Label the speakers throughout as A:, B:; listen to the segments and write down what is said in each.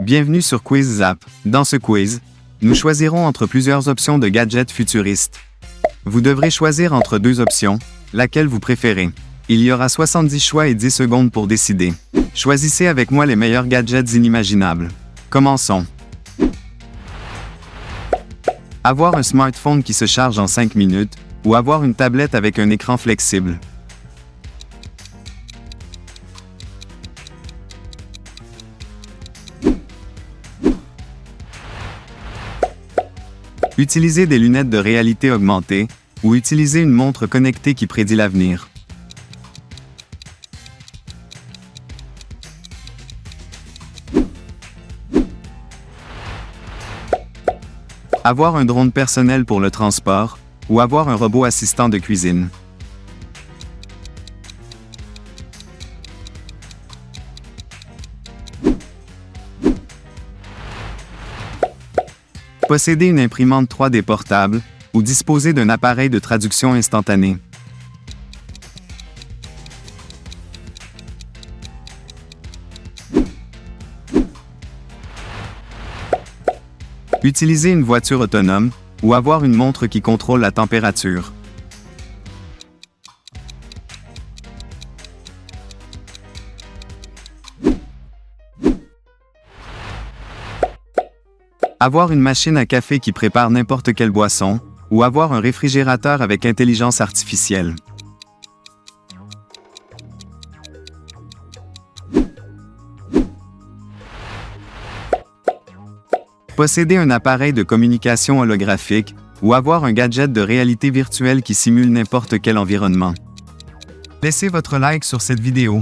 A: Bienvenue sur Quiz Zap. Dans ce quiz, nous choisirons entre plusieurs options de gadgets futuristes. Vous devrez choisir entre deux options, laquelle vous préférez. Il y aura 70 choix et 10 secondes pour décider. Choisissez avec moi les meilleurs gadgets inimaginables. Commençons. Avoir un smartphone qui se charge en 5 minutes, ou avoir une tablette avec un écran flexible. Utiliser des lunettes de réalité augmentée, ou utiliser une montre connectée qui prédit l'avenir. Avoir un drone personnel pour le transport, ou avoir un robot assistant de cuisine. Posséder une imprimante 3D portable, ou disposer d'un appareil de traduction instantanée. Utiliser une voiture autonome, ou avoir une montre qui contrôle la température. Avoir une machine à café qui prépare n'importe quelle boisson, ou avoir un réfrigérateur avec intelligence artificielle. Posséder un appareil de communication holographique, ou avoir un gadget de réalité virtuelle qui simule n'importe quel environnement. Laissez votre like sur cette vidéo.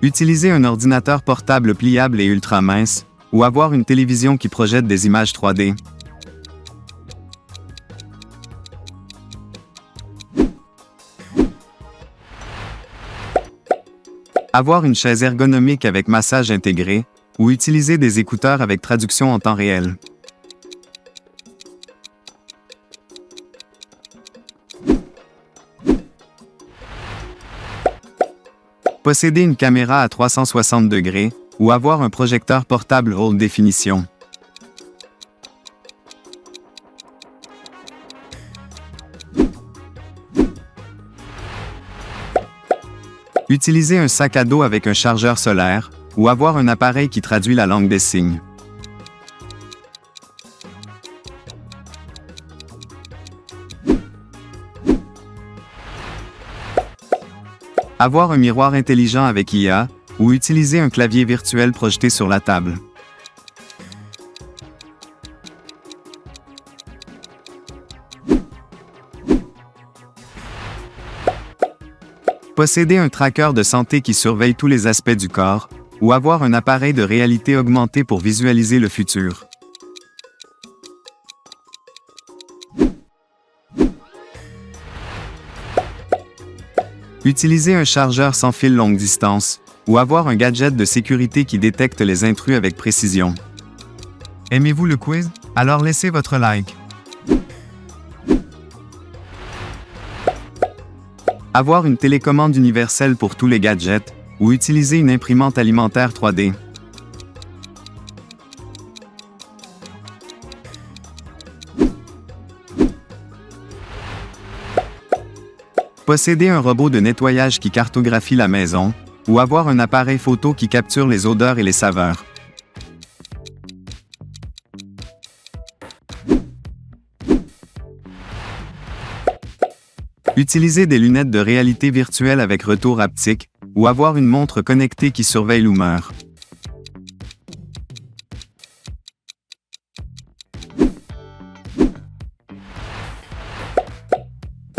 A: Utiliser un ordinateur portable pliable et ultra mince, ou avoir une télévision qui projette des images 3D. Avoir une chaise ergonomique avec massage intégré, ou utiliser des écouteurs avec traduction en temps réel. Posséder une caméra à 360 degrés, ou avoir un projecteur portable haute définition. Utiliser un sac à dos avec un chargeur solaire, ou avoir un appareil qui traduit la langue des signes. Avoir un miroir intelligent avec IA, ou utiliser un clavier virtuel projeté sur la table. Posséder un tracker de santé qui surveille tous les aspects du corps, ou avoir un appareil de réalité augmentée pour visualiser le futur. Utiliser un chargeur sans fil longue distance, ou avoir un gadget de sécurité qui détecte les intrus avec précision. Aimez-vous le quiz? Alors laissez votre like. Avoir une télécommande universelle pour tous les gadgets, ou utiliser une imprimante alimentaire 3D. Posséder un robot de nettoyage qui cartographie la maison, ou avoir un appareil photo qui capture les odeurs et les saveurs. Utiliser des lunettes de réalité virtuelle avec retour haptique, ou avoir une montre connectée qui surveille l'humeur.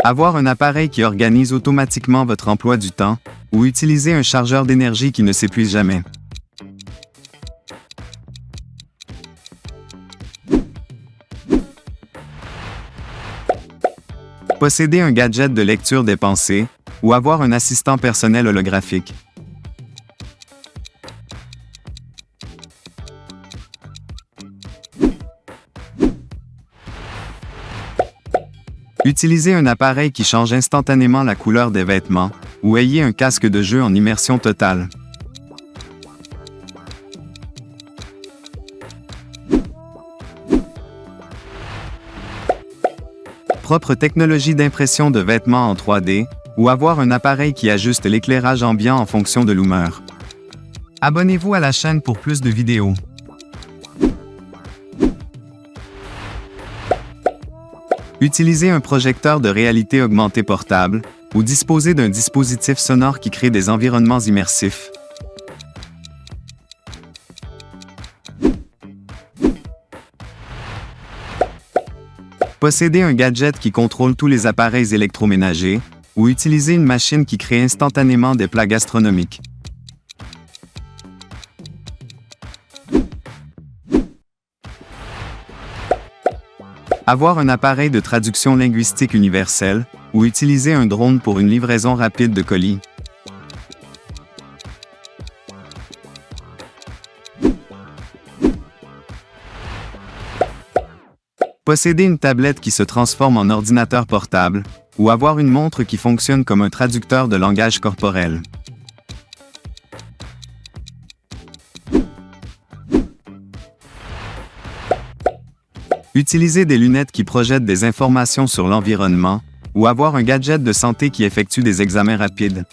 A: Avoir un appareil qui organise automatiquement votre emploi du temps, ou utiliser un chargeur d'énergie qui ne s'épuise jamais. Posséder un gadget de lecture des pensées, ou avoir un assistant personnel holographique. Utilisez un appareil qui change instantanément la couleur des vêtements, ou ayez un casque de jeu en immersion totale. Propre technologie d'impression de vêtements en 3D, ou avoir un appareil qui ajuste l'éclairage ambiant en fonction de l'humeur. Abonnez-vous à la chaîne pour plus de vidéos. Utilisez un projecteur de réalité augmentée portable, ou disposez d'un dispositif sonore qui crée des environnements immersifs. Possédez un gadget qui contrôle tous les appareils électroménagers, ou utilisez une machine qui crée instantanément des plats gastronomiques. Avoir un appareil de traduction linguistique universelle, ou utiliser un drone pour une livraison rapide de colis. Posséder une tablette qui se transforme en ordinateur portable, ou avoir une montre qui fonctionne comme un traducteur de langage corporel. Utiliser des lunettes qui projettent des informations sur l'environnement, ou avoir un gadget de santé qui effectue des examens rapides.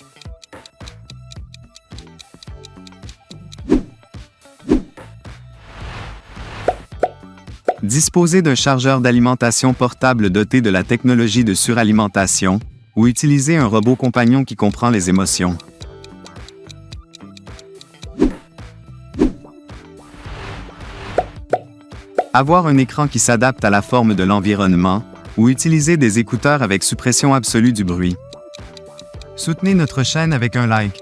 A: Disposer d'un chargeur d'alimentation portable doté de la technologie de suralimentation, ou utiliser un robot compagnon qui comprend les émotions. Avoir un écran qui s'adapte à la forme de l'environnement, ou utiliser des écouteurs avec suppression absolue du bruit. Soutenez notre chaîne avec un like.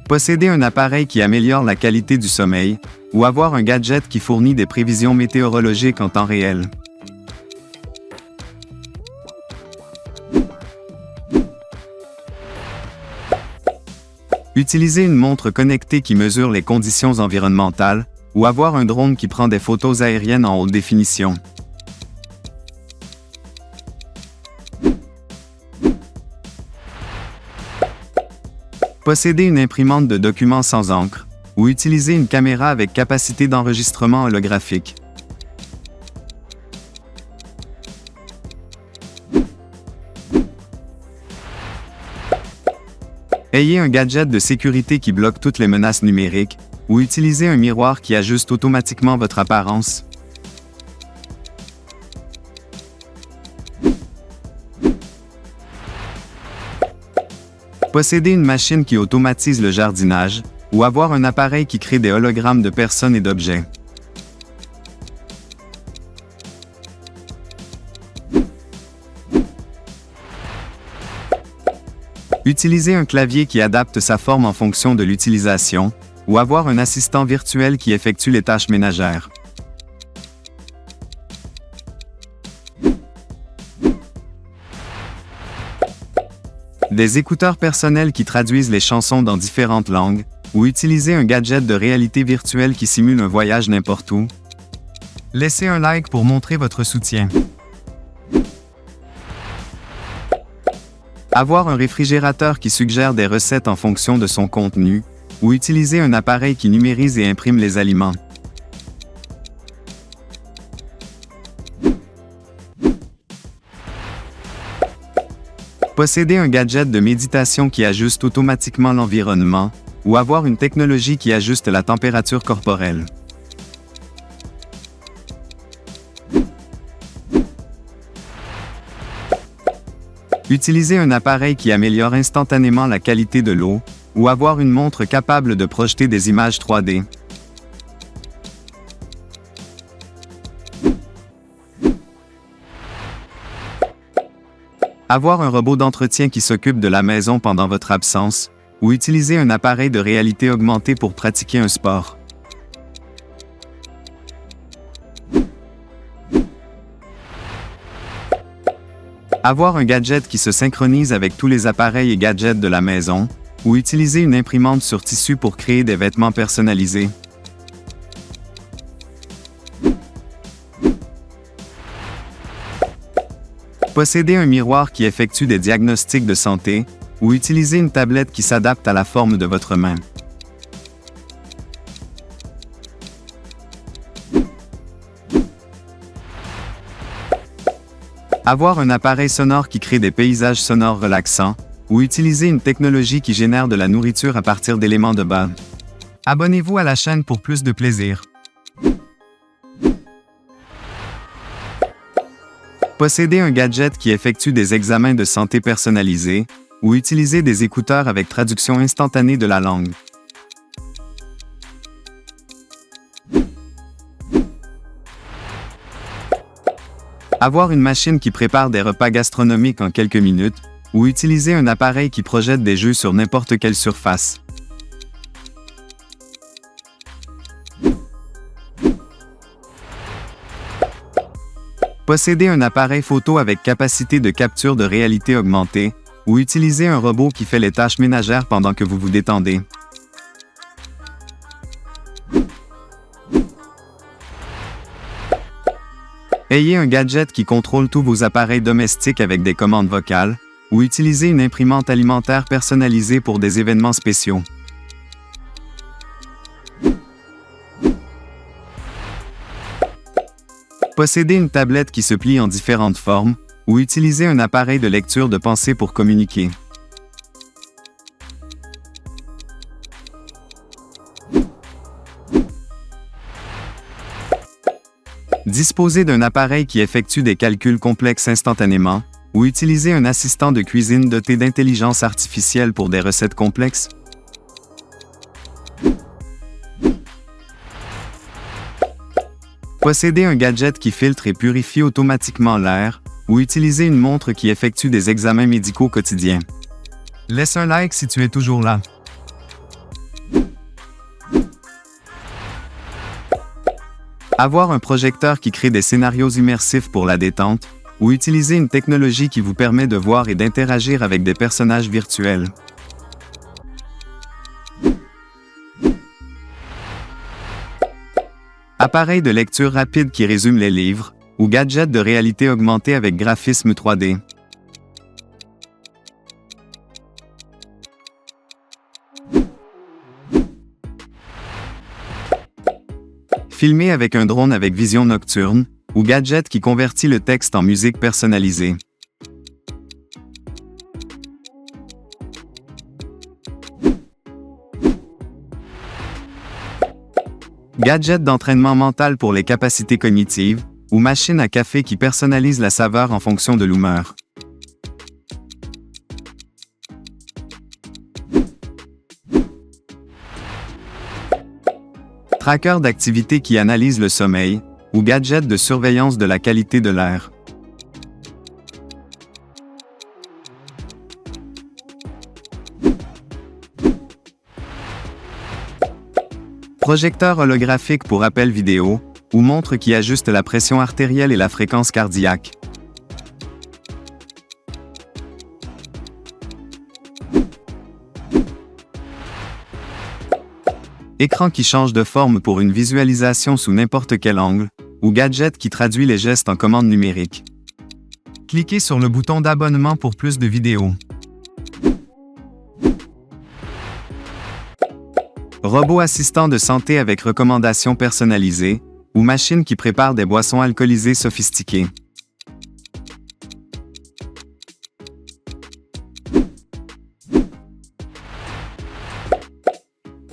A: Posséder un appareil qui améliore la qualité du sommeil, ou avoir un gadget qui fournit des prévisions météorologiques en temps réel. Utiliser une montre connectée qui mesure les conditions environnementales, ou avoir un drone qui prend des photos aériennes en haute définition. Posséder une imprimante de documents sans encre, ou utiliser une caméra avec capacité d'enregistrement holographique. Ayez un gadget de sécurité qui bloque toutes les menaces numériques, ou utilisez un miroir qui ajuste automatiquement votre apparence. Posséder une machine qui automatise le jardinage, ou avoir un appareil qui crée des hologrammes de personnes et d'objets. Utiliser un clavier qui adapte sa forme en fonction de l'utilisation, ou avoir un assistant virtuel qui effectue les tâches ménagères. Des écouteurs personnels qui traduisent les chansons dans différentes langues, ou utiliser un gadget de réalité virtuelle qui simule un voyage n'importe où. Laissez un like pour montrer votre soutien. Avoir un réfrigérateur qui suggère des recettes en fonction de son contenu, ou utiliser un appareil qui numérise et imprime les aliments. Posséder un gadget de méditation qui ajuste automatiquement l'environnement, ou avoir une technologie qui ajuste la température corporelle. Utiliser un appareil qui améliore instantanément la qualité de l'eau, ou avoir une montre capable de projeter des images 3D. Avoir un robot d'entretien qui s'occupe de la maison pendant votre absence, ou utiliser un appareil de réalité augmentée pour pratiquer un sport. Avoir un gadget qui se synchronise avec tous les appareils et gadgets de la maison, ou utiliser une imprimante sur tissu pour créer des vêtements personnalisés. Posséder un miroir qui effectue des diagnostics de santé, ou utiliser une tablette qui s'adapte à la forme de votre main. Avoir un appareil sonore qui crée des paysages sonores relaxants, ou utiliser une technologie qui génère de la nourriture à partir d'éléments de base. Abonnez-vous à la chaîne pour plus de plaisir. Posséder un gadget qui effectue des examens de santé personnalisés, ou utiliser des écouteurs avec traduction instantanée de la langue. Avoir une machine qui prépare des repas gastronomiques en quelques minutes, ou utiliser un appareil qui projette des jeux sur n'importe quelle surface. Posséder un appareil photo avec capacité de capture de réalité augmentée, ou utiliser un robot qui fait les tâches ménagères pendant que vous vous détendez. Ayez un gadget qui contrôle tous vos appareils domestiques avec des commandes vocales, ou utilisez une imprimante alimentaire personnalisée pour des événements spéciaux. Posséder une tablette qui se plie en différentes formes, ou utiliser un appareil de lecture de pensée pour communiquer. Disposer d'un appareil qui effectue des calculs complexes instantanément, ou utiliser un assistant de cuisine doté d'intelligence artificielle pour des recettes complexes. Posséder un gadget qui filtre et purifie automatiquement l'air, ou utiliser une montre qui effectue des examens médicaux quotidiens. Laisse un like si tu es toujours là. Avoir un projecteur qui crée des scénarios immersifs pour la détente, ou utiliser une technologie qui vous permet de voir et d'interagir avec des personnages virtuels. Appareil de lecture rapide qui résume les livres, ou gadget de réalité augmentée avec graphisme 3D. Filmer avec un drone avec vision nocturne, ou gadget qui convertit le texte en musique personnalisée. Gadget d'entraînement mental pour les capacités cognitives, ou machine à café qui personnalise la saveur en fonction de l'humeur. Tracker d'activité qui analyse le sommeil, ou gadget de surveillance de la qualité de l'air. Projecteur holographique pour appel vidéo, ou montre qui ajuste la pression artérielle et la fréquence cardiaque. Écran qui change de forme pour une visualisation sous n'importe quel angle, ou gadget qui traduit les gestes en commande numérique. Cliquez sur le bouton d'abonnement pour plus de vidéos. Robot assistant de santé avec recommandations personnalisées, ou machine qui prépare des boissons alcoolisées sophistiquées.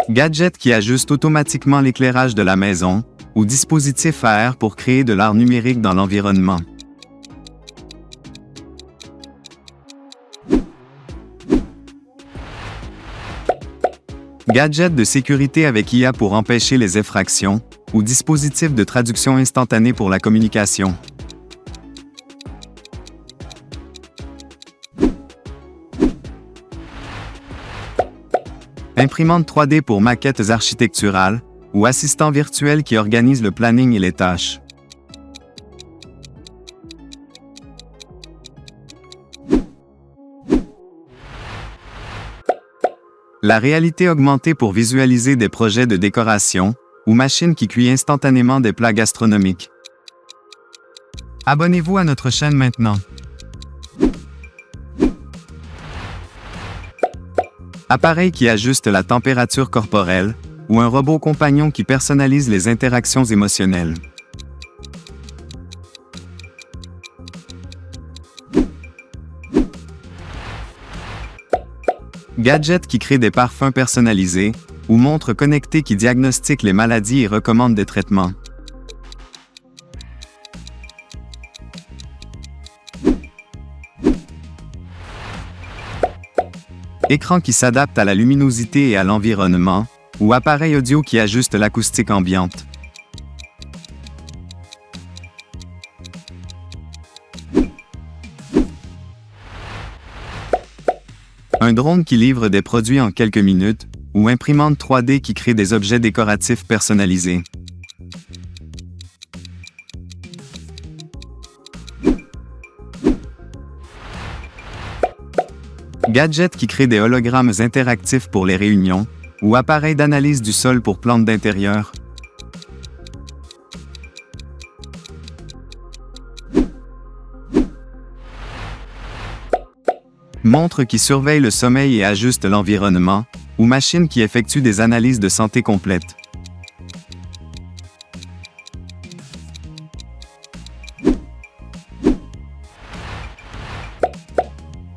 A: Gadget qui ajuste automatiquement l'éclairage de la maison, ou dispositif à air pour créer de l'art numérique dans l'environnement. Gadget de sécurité avec IA pour empêcher les effractions, ou dispositif de traduction instantanée pour la communication. Imprimante 3D pour maquettes architecturales, ou assistant virtuel qui organise le planning et les tâches. La réalité augmentée pour visualiser des projets de décoration, ou machine qui cuit instantanément des plats gastronomiques. Abonnez-vous à notre chaîne maintenant. Appareil qui ajuste la température corporelle, ou un robot compagnon qui personnalise les interactions émotionnelles. Gadget qui crée des parfums personnalisés, ou montre connectée qui diagnostique les maladies et recommande des traitements. Écran qui s'adapte à la luminosité et à l'environnement, ou appareil audio qui ajuste l'acoustique ambiante. Un drone qui livre des produits en quelques minutes, ou imprimante 3D qui crée des objets décoratifs personnalisés. Gadget qui crée des hologrammes interactifs pour les réunions, ou appareil d'analyse du sol pour plantes d'intérieur. Montre qui surveille le sommeil et ajuste l'environnement, ou machine qui effectue des analyses de santé complètes.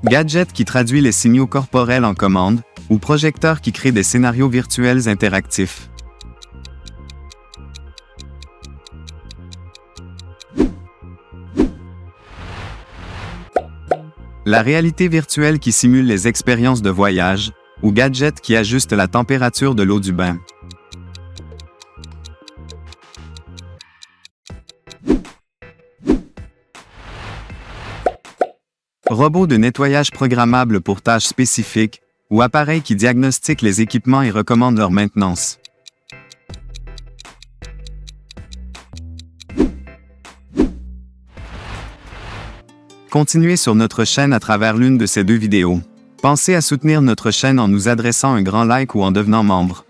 A: Gadget qui traduit les signaux corporels en commande, ou projecteur qui crée des scénarios virtuels interactifs. La réalité virtuelle qui simule les expériences de voyage, ou gadget qui ajuste la température de l'eau du bain. Robot de nettoyage programmable pour tâches spécifiques, ou appareil qui diagnostique les équipements et recommande leur maintenance. Continuez sur notre chaîne à travers l'une de ces deux vidéos. Pensez à soutenir notre chaîne en nous adressant un grand like ou en devenant membre.